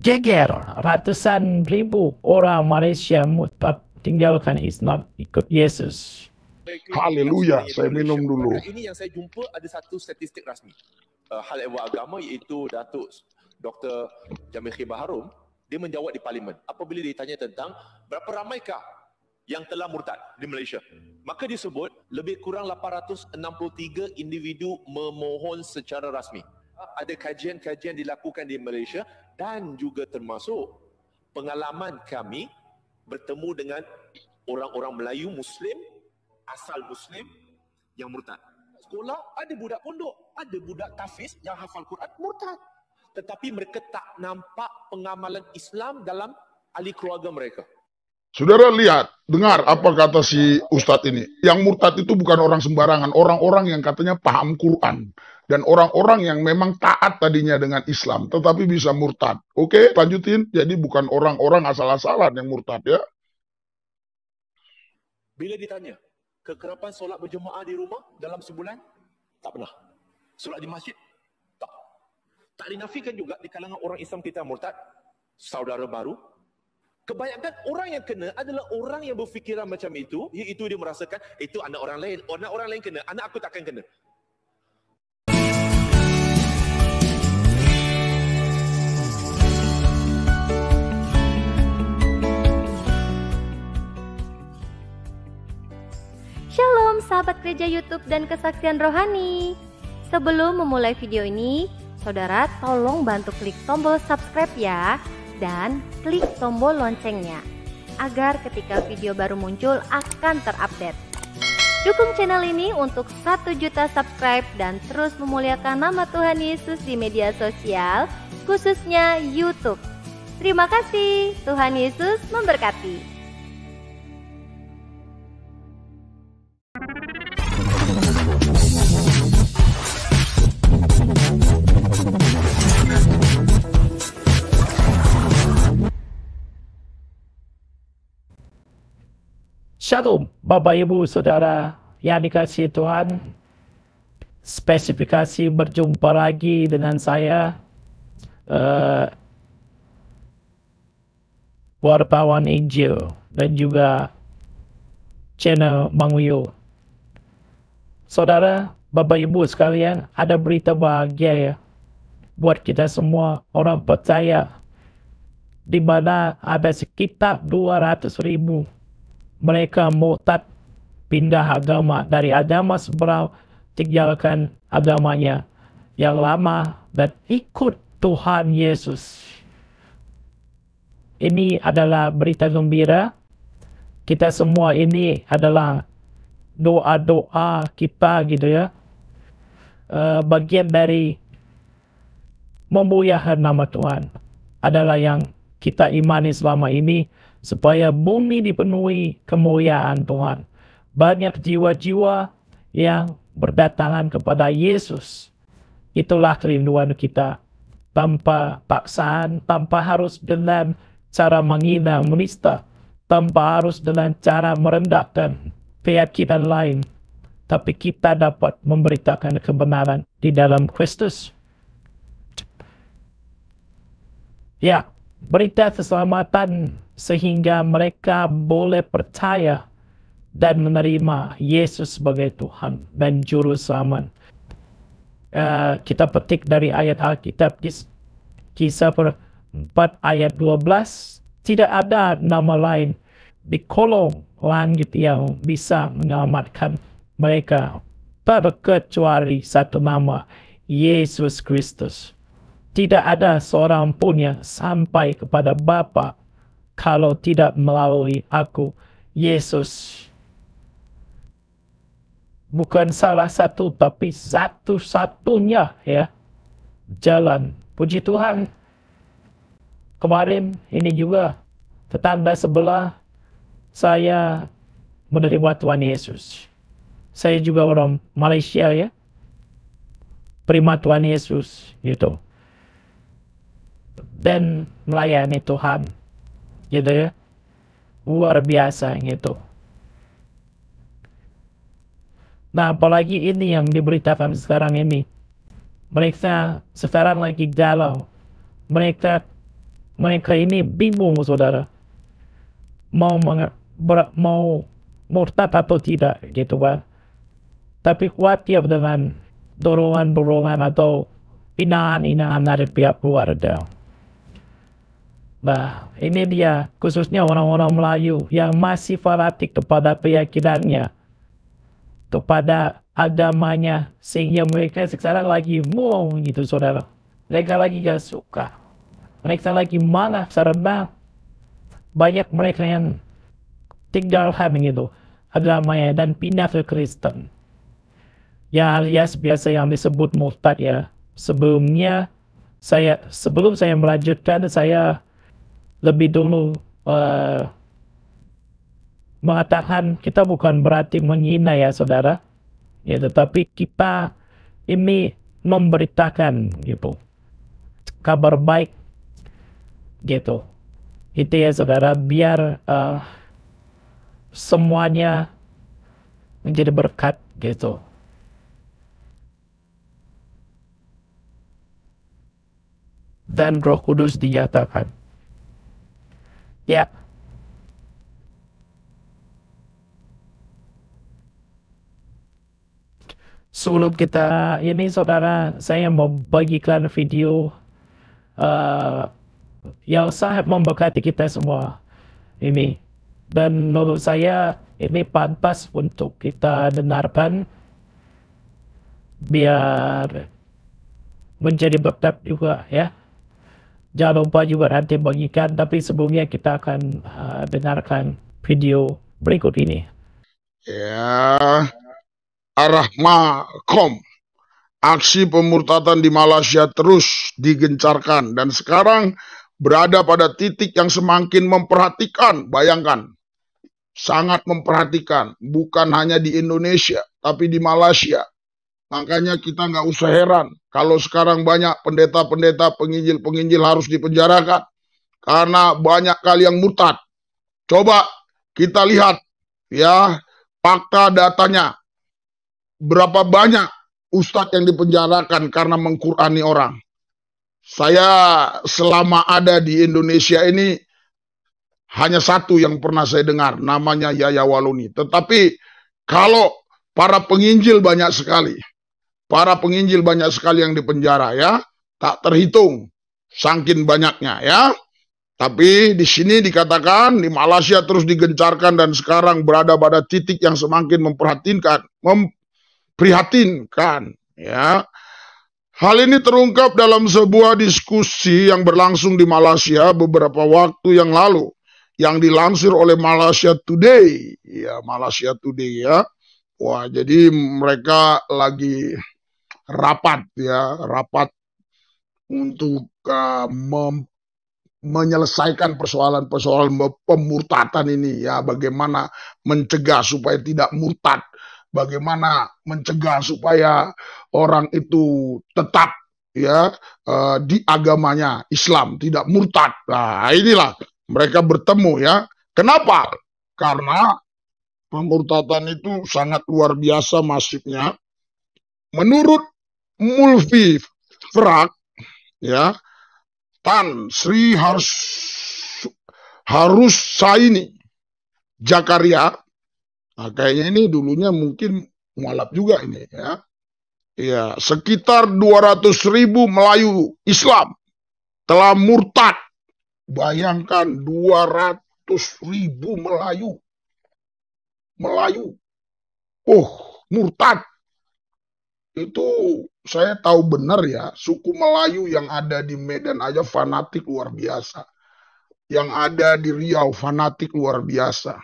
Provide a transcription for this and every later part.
Geger, ratusan ribu orang Malaysia murtad tinggalkan Islam ikut Yesus. Haleluya, saya minum dulu. Bahkan ini yang saya jumpa ada satu statistik rasmi. Hal ehwal agama iaitu Datuk Dr. Jamil Khibah Harum, dia menjawab di parlimen apabila ditanya tentang berapa ramaikah yang telah murtad di Malaysia. Maka disebut lebih kurang 863 individu memohon secara rasmi. Ada kajian-kajian dilakukan di Malaysia dan juga termasuk pengalaman kami bertemu dengan orang-orang Melayu Muslim, asal Muslim yang murtad. Sekolah ada budak pondok, ada budak tafiz yang hafal Quran murtad. Tetapi mereka tak nampak pengamalan Islam dalam ahli keluarga mereka. Saudara lihat, dengar apa kata si Ustadz ini. Yang murtad itu bukan orang sembarangan, orang-orang yang katanya paham Quran. Dan orang-orang yang memang taat tadinya dengan Islam, tetapi bisa murtad. Oke, lanjutin. Jadi bukan orang-orang asal-asalan yang murtad ya. Bila ditanya, kekerapan solat berjemaah di rumah dalam sebulan? Tak pernah. Solat di masjid? Tak. Tak dinafikan juga di kalangan orang Islam kita murtad. Saudara baru. Kebanyakan orang yang kena adalah orang yang berfikiran macam itu, iaitu dia merasakan, itu anak orang lain. Anak orang lain kena, anak aku takkan kena. Shalom sahabat gereja YouTube dan kesaksian rohani. Sebelum memulai video ini, saudara tolong bantu klik tombol subscribe ya, dan klik tombol loncengnya agar ketika video baru muncul akan terupdate. Dukung channel ini untuk 1 juta subscribe dan terus memuliakan nama Tuhan Yesus di media sosial, khususnya YouTube. Terima kasih, Tuhan Yesus memberkati. Shalom, Bapak Ibu Saudara yang dikasihi Tuhan. Spesifikasi berjumpa lagi dengan saya, wartawan Injil dan juga channel Bang Wio. Saudara, Bapak Ibu sekalian, ada berita bahagia ya buat kita semua orang percaya, di mana ada sekitar 200.000 mereka murtad, pindah agama dari agama seberang, tinggalkan agamanya yang lama dan ikut Tuhan Yesus. Ini adalah berita gembira. Kita semua ini adalah doa-doa kita gitu ya. Bagian dari memuliakan nama Tuhan adalah yang kita imani selama ini, supaya bumi dipenuhi kemuliaan Tuhan. Banyak jiwa-jiwa yang berdatangan kepada Yesus. Itulah kerinduan kita. Tanpa paksaan, tanpa harus dengan cara menghina, menista, tanpa harus dengan cara merendahkan keyakinan lain. Tapi kita dapat memberitakan kebenaran di dalam Kristus. Ya, berita keselamatan sehingga mereka boleh percaya dan menerima Yesus sebagai Tuhan dan Juru Selamat. Kita petik dari ayat Alkitab, Kisah 4 ayat 12. Tidak ada nama lain di kolong langit yang bisa menyelamatkan mereka terkecuali satu nama, Yesus Kristus. Tidak ada seorang pun yang sampai kepada Bapa kalau tidak melalui aku, Yesus. Bukan salah satu, tapi satu-satunya ya jalan. Puji Tuhan. Kemarin ini juga tetangga sebelah saya menerima Tuhan Yesus. Saya juga orang Malaysia ya. Terima Tuhan Yesus gitu. Dan melayani Tuhan gitu ya, luar biasa gitu. Nah, apalagi ini yang diberitakan sekarang ini, mereka sekarang lagi galau, mereka mereka ini bingung, saudara, mau murtad atau tidak, gitu kan. Tapi khawatir dengan dorongan-dorongan atau hinaan-hinaan dari pihak keluarga. Nah, ini dia, khususnya orang-orang Melayu yang masih fanatik kepada keyakinannya, kepada agamanya, sehingga mereka sekarang lagi murung gitu, saudara. Mereka lagi gak suka. Mereka lagi malah karena banyak mereka yang tinggalkan gitu agamanya dan pindah ke Kristen. Ya, alias biasa yang disebut murtad ya. Sebelum saya melanjutkan, saya lebih dulu mengatakan kita bukan berarti menghina ya, saudara. Ya, tetapi kita ini memberitakan gitu kabar baik gitu. Itu ya, saudara, biar semuanya menjadi berkat gitu. Dan Roh Kudus dinyatakan. Ya. Sebelum kita ini, saudara, saya mau bagikan video yang sangat memberkati kita semua ini. Dan menurut saya ini pantas untuk kita dengarkan biar menjadi berkat juga ya. Jangan lupa juga nanti bagikan, tapi sebelumnya kita akan dengarkan video berikut ini. Ya, Arahmakom. Aksi pemurtadan di Malaysia terus digencarkan dan sekarang berada pada titik yang semakin memperhatikan. Bayangkan, sangat memperhatikan, bukan hanya di Indonesia, tapi di Malaysia. Makanya kita nggak usah heran kalau sekarang banyak pendeta-pendeta, penginjil-penginjil harus dipenjarakan karena banyak kali yang murtad. Coba kita lihat ya fakta datanya, berapa banyak ustadz yang dipenjarakan karena mengqurani orang. Saya selama ada di Indonesia ini hanya satu yang pernah saya dengar, namanya Yaya Waluni. Tetapi kalau para penginjil banyak sekali. Para penginjil banyak sekali yang dipenjara ya. Tak terhitung saking banyaknya ya. Tapi di sini dikatakan di Malaysia terus digencarkan dan sekarang berada pada titik yang semakin memprihatinkan ya. Hal ini terungkap dalam sebuah diskusi yang berlangsung di Malaysia beberapa waktu yang lalu yang dilansir oleh Malaysia Today. Ya, Malaysia Today ya. Wah, jadi mereka lagi rapat untuk menyelesaikan persoalan-persoalan pemurtadan ini ya, bagaimana mencegah supaya tidak murtad, bagaimana mencegah supaya orang itu tetap ya di agamanya Islam, tidak murtad. Nah, inilah mereka bertemu ya. Kenapa? Karena pemurtadan itu sangat luar biasa masifnya. Menurut Mulvi Frak ya, Tan Sri Harus Saini Jakaria, nah, kayaknya ini dulunya mungkin mualaf juga ini ya. Ya, sekitar 200.000 Melayu Islam telah murtad. Bayangkan 200.000 Melayu. Murtad. Itu saya tahu benar ya, suku Melayu yang ada di Medan aja fanatik luar biasa. Yang ada di Riau fanatik luar biasa.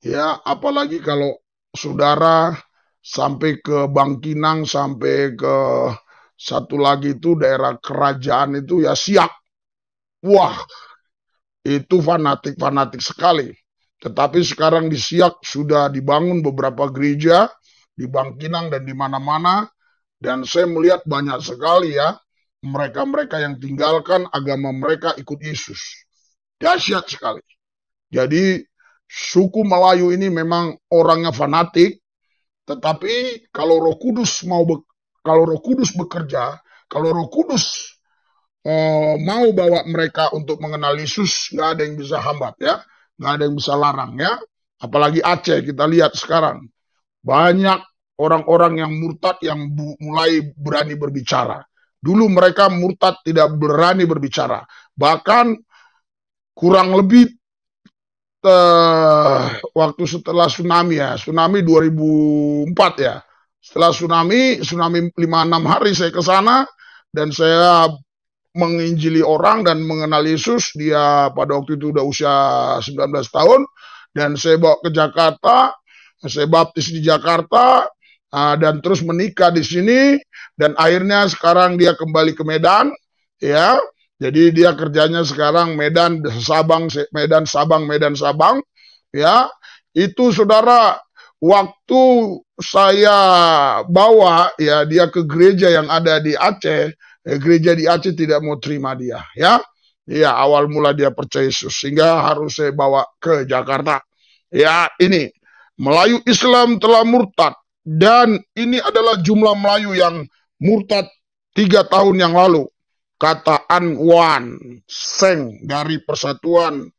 Ya, apalagi kalau saudara sampai ke Bangkinang, sampai ke satu lagi itu daerah kerajaan itu ya Siak. Wah, itu fanatik sekali. Tetapi sekarang di Siak sudah dibangun beberapa gereja, di Bangkinang dan di mana-mana, dan saya melihat banyak sekali ya mereka-mereka yang tinggalkan agama mereka ikut Yesus. Dahsyat sekali. Jadi suku Melayu ini memang orangnya fanatik, tetapi kalau Roh Kudus bekerja, kalau Roh Kudus mau bawa mereka untuk mengenal Yesus, nggak ada yang bisa hambat ya, nggak ada yang bisa larang ya. Apalagi Aceh, kita lihat sekarang banyak orang-orang yang murtad yang mulai berani berbicara. Dulu mereka murtad tidak berani berbicara. Bahkan kurang lebih waktu setelah tsunami ya, tsunami 2004 ya. Setelah tsunami 5-6 hari saya ke sana dan saya menginjili orang dan mengenal Yesus. Dia pada waktu itu udah usia 19 tahun dan saya bawa ke Jakarta. Saya baptis di Jakarta dan terus menikah di sini dan akhirnya sekarang dia kembali ke Medan ya. Jadi dia kerjanya sekarang Medan Sabang ya. Itu saudara, waktu saya bawa ya dia ke gereja yang ada di Aceh, gereja di Aceh tidak mau terima dia ya. Ya, awal mula dia percaya Yesus sehingga harus saya bawa ke Jakarta. Ya, ini Melayu Islam telah murtad dan ini adalah jumlah Melayu yang murtad 3 tahun yang lalu. Kata Anwan Seng dari Persatuan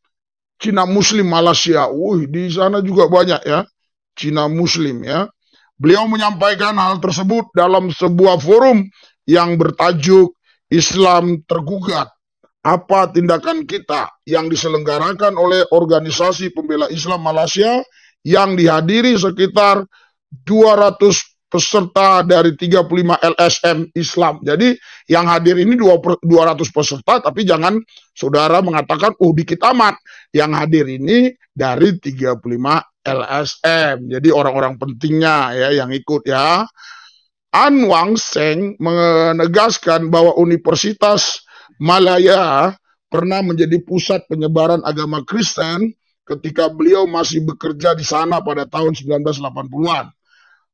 Cina Muslim Malaysia. Di sana juga banyak ya Cina Muslim ya. Beliau menyampaikan hal tersebut dalam sebuah forum yang bertajuk Islam Tergugat. Apa tindakan kita yang diselenggarakan oleh Organisasi Pembela Islam Malaysia yang dihadiri sekitar 200 peserta dari 35 LSM Islam. Jadi yang hadir ini 200 peserta, tapi jangan saudara mengatakan, dikit amat. Yang hadir ini dari 35 LSM. Jadi orang-orang pentingnya ya yang ikut ya. An Wang Seng menegaskan bahwa Universitas Malaya pernah menjadi pusat penyebaran agama Kristen ketika beliau masih bekerja di sana pada tahun 1980-an.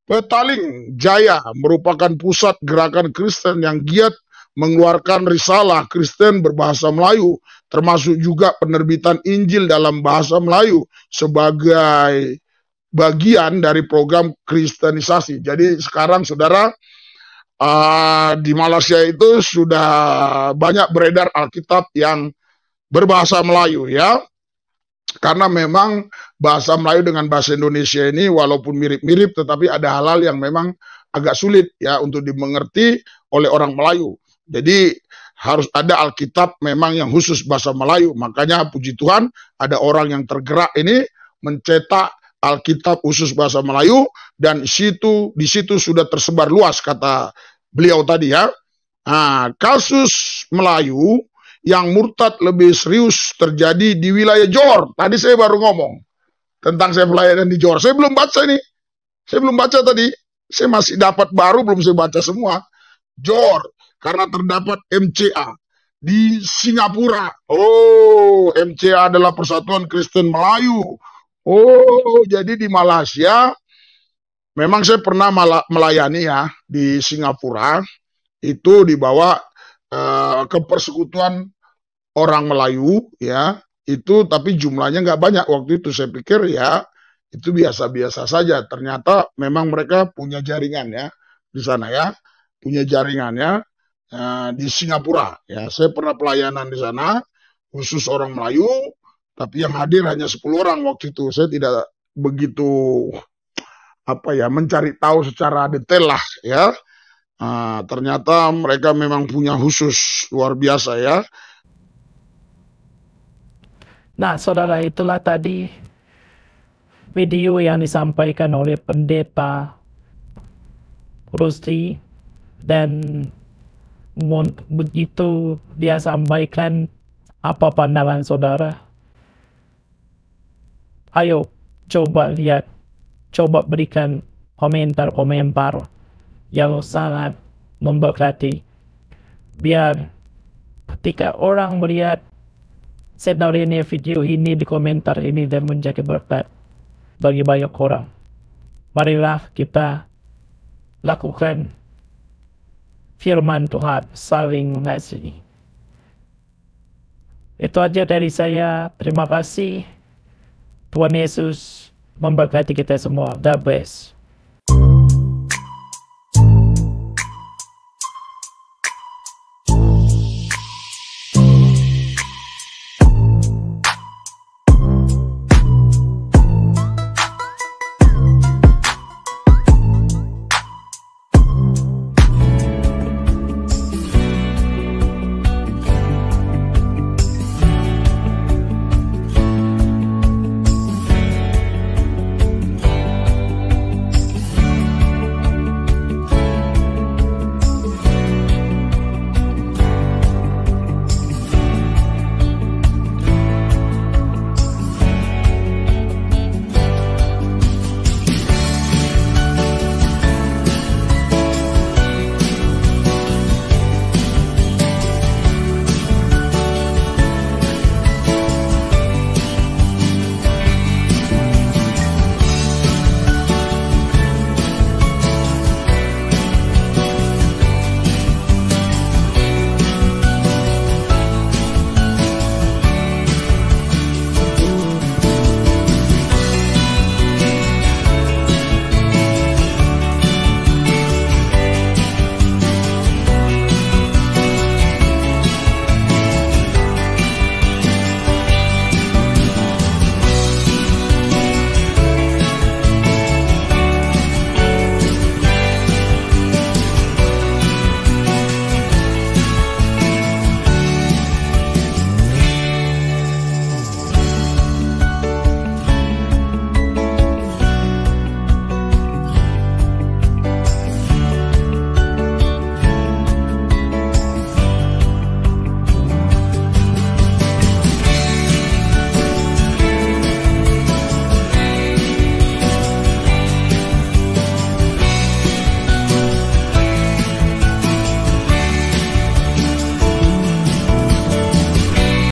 Petaling Jaya merupakan pusat gerakan Kristen yang giat mengeluarkan risalah Kristen berbahasa Melayu, termasuk juga penerbitan Injil dalam bahasa Melayu sebagai bagian dari program kristenisasi. Jadi sekarang saudara, di Malaysia itu sudah banyak beredar Alkitab yang berbahasa Melayu ya. Karena memang bahasa Melayu dengan bahasa Indonesia ini walaupun mirip-mirip tetapi ada hal-hal yang memang agak sulit ya untuk dimengerti oleh orang Melayu. Jadi harus ada Alkitab memang yang khusus bahasa Melayu. Makanya puji Tuhan ada orang yang tergerak ini mencetak Alkitab khusus bahasa Melayu dan di situ sudah tersebar luas kata beliau tadi ya. Kasus Melayu yang murtad lebih serius terjadi di wilayah Johor. Tadi saya baru ngomong tentang saya pelayanan di Johor. Saya belum baca ini. Saya belum baca tadi. Saya masih dapat baru, belum saya baca semua. Johor, karena terdapat MCA di Singapura. MCA adalah Persatuan Kristen Melayu. Jadi di Malaysia, memang saya pernah melayani ya di Singapura. Itu dibawa ke persekutuan orang Melayu ya itu, tapi jumlahnya nggak banyak waktu itu. Saya pikir ya itu biasa-biasa saja. Ternyata memang mereka punya jaringan ya di sana ya, punya jaringannya di Singapura ya. Saya pernah pelayanan di sana khusus orang Melayu, tapi yang hadir hanya 10 orang waktu itu. Saya tidak begitu mencari tahu secara detail lah ya. Ternyata mereka memang punya khusus luar biasa ya. Nah, saudara, itulah tadi video yang disampaikan oleh Pendeta Rusdi dan begitu dia sampaikan apa pandangan saudara. Ayo coba lihat, coba berikan komentar-komentar yang sangat memberkati. Biar ketika orang melihat sebenarnya video ini di komentar ini dan menjadi berkat bagi banyak orang. Marilah kita lakukan firman Tuhan, saling mengasihi. Itu aja dari saya. Terima kasih. Tuhan Yesus memberkati kita semua. God bless.